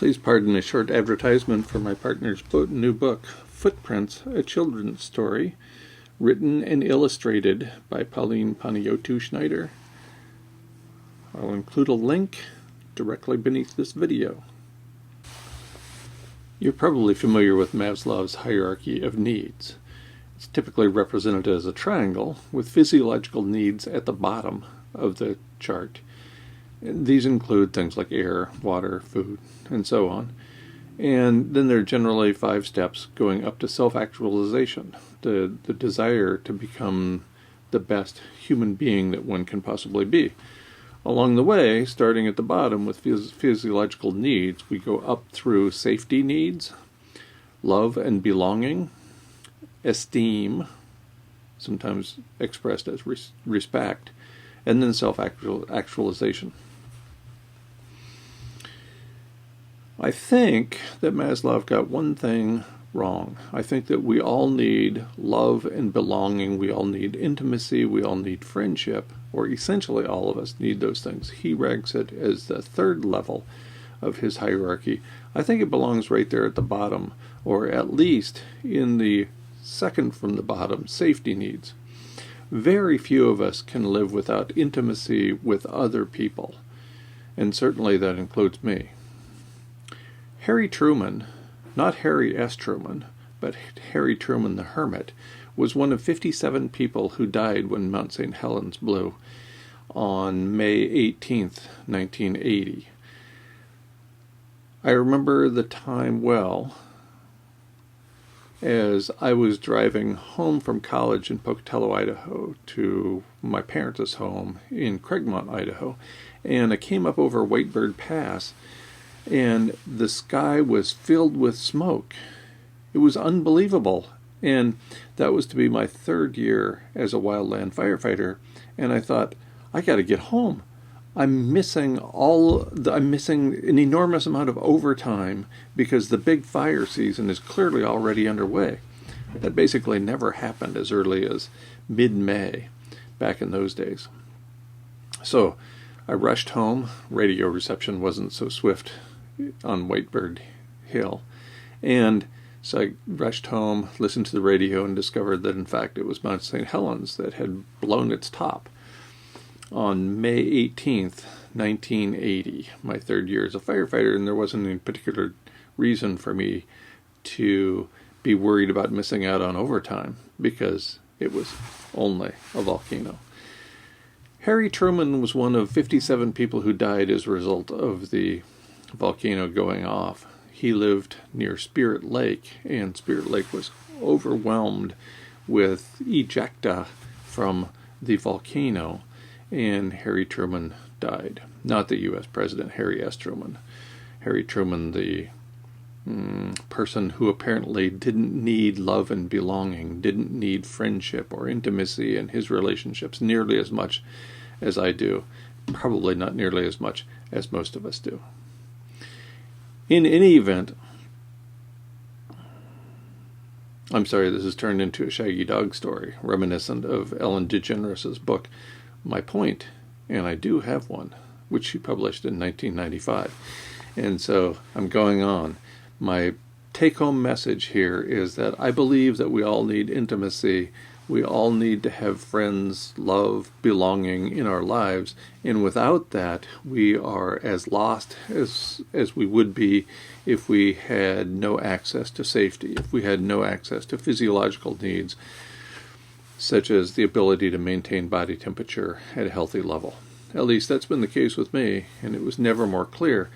Please pardon a short advertisement for my partner's new book, Footprints, a Children's Story, written and illustrated by Pauline Panayiotou-Schneider. I'll include a link directly beneath this video. You're probably familiar with Maslow's hierarchy of needs. It's typically represented as a triangle with physiological needs at the bottom of the chart. These include things like air, water, food, and so on. And then there are generally 5 steps going up to self-actualization, the desire to become the best human being that one can possibly be. Along the way, starting at the bottom with physiological needs, we go up through safety needs, love and belonging, esteem, sometimes expressed as respect, and then self-actualization. I think that Maslow got one thing wrong. I think that we all need love and belonging, we all need intimacy, we all need friendship, or essentially all of us need those things. He ranks it as the 3rd level of his hierarchy. I think it belongs right there at the bottom, or at least in the 2nd from the bottom, safety needs. Very few of us can live without intimacy with other people, and certainly that includes me. Harry Truman, not Harry S. Truman, but Harry Truman the Hermit, was one of 57 people who died when Mount St. Helens blew on May 18th, 1980. I remember the time well, as I was driving home from college in Pocatello, Idaho, to my parents' home in Craigmont, Idaho, and I came up over Whitebird Pass, and the sky was filled with smoke. It was unbelievable, and that was to be my 3rd year as a wildland firefighter, and I thought, I got to get home. I'm missing an enormous amount of overtime because the big fire season is clearly already underway. That basically never happened as early as mid-May back in those days. So I rushed home. Radio reception wasn't so swift on Whitebird Hill, and so I rushed home, listened to the radio, and discovered that in fact it was Mount St. Helens that had blown its top on May 18th, 1980, my 3rd year as a firefighter, and there wasn't any particular reason for me to be worried about missing out on overtime because it was only a volcano. Harry Truman was one of 57 people who died as a result of the volcano going off. He lived near Spirit Lake, and Spirit Lake was overwhelmed with ejecta from the volcano, and Harry Truman died. Not the U.S. President Harry S. Truman. Harry Truman, the person who apparently didn't need love and belonging, didn't need friendship or intimacy in his relationships nearly as much as I do. Probably not nearly as much as most of us do. In any event, I'm sorry, this has turned into a Shaggy Dog story, reminiscent of Ellen DeGeneres' book, My Point, and I do have one, which she published in 1995. And so I'm going on. My take-home message here is that I believe that we all need intimacy. We all need to have friends, love, belonging in our lives, and without that, we are as lost as we would be if we had no access to safety, if we had no access to physiological needs, such as the ability to maintain body temperature at a healthy level. At least that's been the case with me, and it was never more clear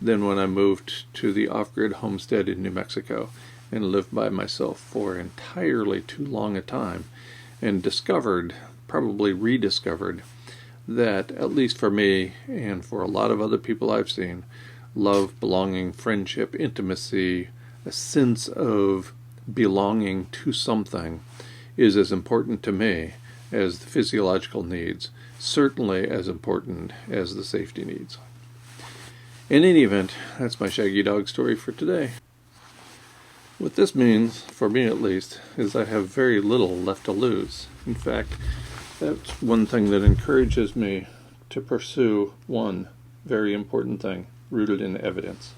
than when I moved to the off-grid homestead in New Mexico and lived by myself for entirely too long a time, and discovered, probably rediscovered, that at least for me and for a lot of other people I've seen, love, belonging, friendship, intimacy, a sense of belonging to something is as important to me as the physiological needs, certainly as important as the safety needs. In any event, that's my Shaggy Dog story for today. What this means, for me at least, is I have very little left to lose. In fact, that's one thing that encourages me to pursue one very important thing rooted in evidence.